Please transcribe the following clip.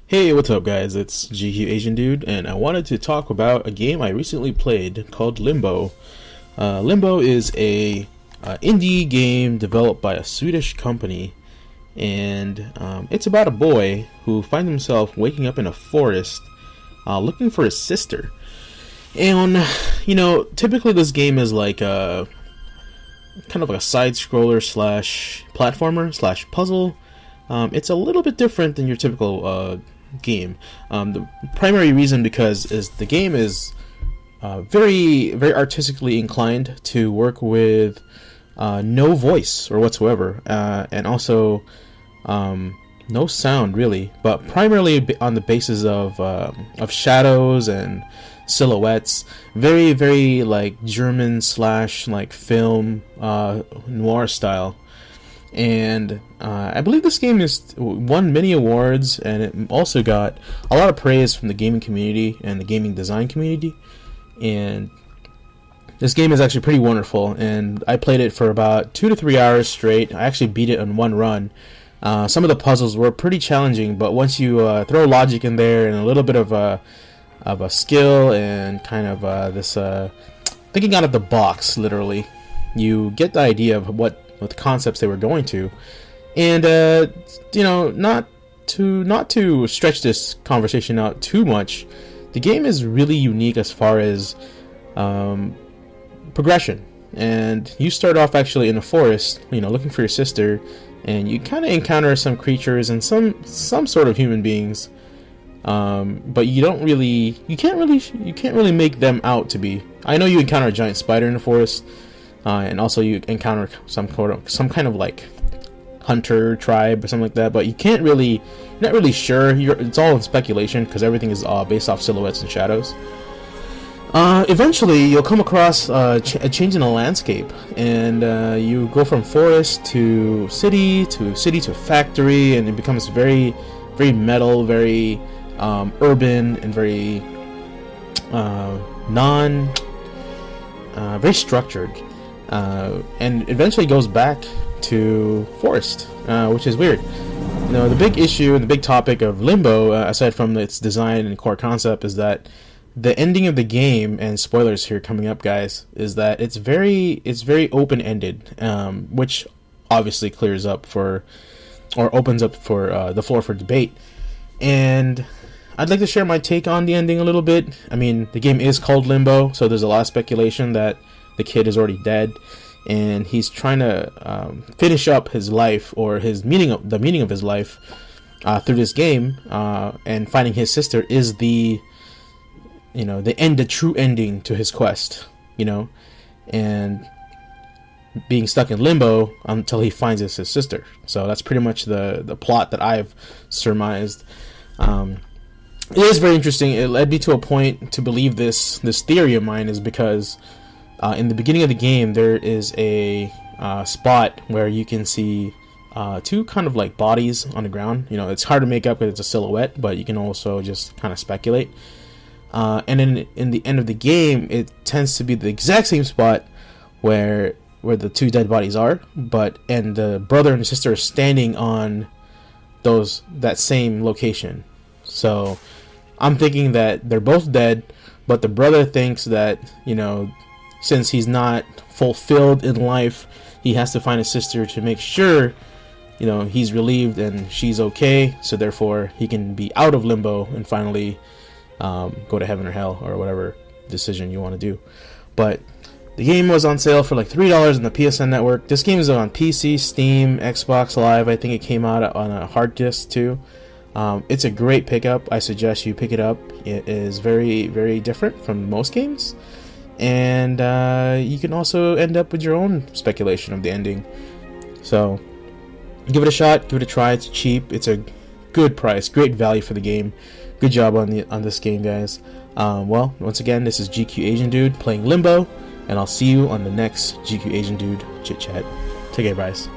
Hey, what's up guys? It's GQAzndood, and I wanted to talk about a game I recently played called Limbo. Limbo is a indie game developed by a Swedish company, and it's about a boy who finds himself waking up in a forest looking for his sister. And, typically this game is like a kind of like a side-scroller slash platformer slash puzzle. It's a little bit different than your typical game. The primary reason because is the game is very very artistically inclined to work with no voice or whatsoever, and also no sound really, but primarily on the basis of shadows and silhouettes. Very very like German slash like film noir style. And I believe this game won many awards, and it also got a lot of praise from the gaming community and the gaming design community. And this game is actually pretty wonderful, and I played it for about 2 to 3 hours straight. I actually beat it in one run. Some of the puzzles were pretty challenging, but once you throw logic in there and a little bit of a skill and kind of this thinking out of the box, literally, you get the idea of what the concepts they were going to. And not to stretch this conversation out too much, the game is really unique as far as progression. And you start off actually in a forest, looking for your sister, and you kind of encounter some creatures and some sort of human beings, but you can't really make them out to be. I know you encounter a giant spider in the forest. And also you encounter some kind of like hunter tribe or something like that, but you're not really sure. It's all in speculation because everything is based off silhouettes and shadows. Eventually you'll come across a change in the landscape, and you go from forest to city to factory, and it becomes very very metal, very urban, and very very structured. And eventually goes back to forest, which is weird. The big issue and the big topic of Limbo, aside from its design and core concept, is that the ending of the game, and spoilers here coming up, guys, is that it's very open-ended, which obviously opens up for the floor for debate. And I'd like to share my take on the ending a little bit. I mean, the game is called Limbo, so there's a lot of speculation that the kid is already dead, and he's trying to finish up his life, or the meaning of his life, through this game, and finding his sister is the true ending to his quest, and being stuck in limbo until he finds his sister. So that's pretty much the plot that I've surmised. It is very interesting. It led me to a point to believe this theory of mine is because in the beginning of the game, there is a spot where you can see two kind of like bodies on the ground. It's hard to make up because it's a silhouette, but you can also just kind of speculate. And then in the end of the game, it tends to be the exact same spot where the two dead bodies are, and the brother and the sister are standing on that same location. So I'm thinking that they're both dead, but the brother thinks that since he's not fulfilled in life, he has to find a sister to make sure, he's relieved and she's okay, so therefore he can be out of limbo and finally go to heaven or hell, or whatever decision you want to do. But the game was on sale for like $3 on the PSN network. This game is on PC, Steam, Xbox Live. I think it came out on a hard disk too. It's a great pickup. I suggest you pick it up. It is very very different from most games. And you can also end up with your own speculation of the ending. So give it a shot, give it a try. It's cheap. It's a good price, great value for the game. Good job on this game, guys. Well, once again, this is GQAzndood playing Limbo, and I'll see you on the next GQAzndood chit chat. Take care, guys.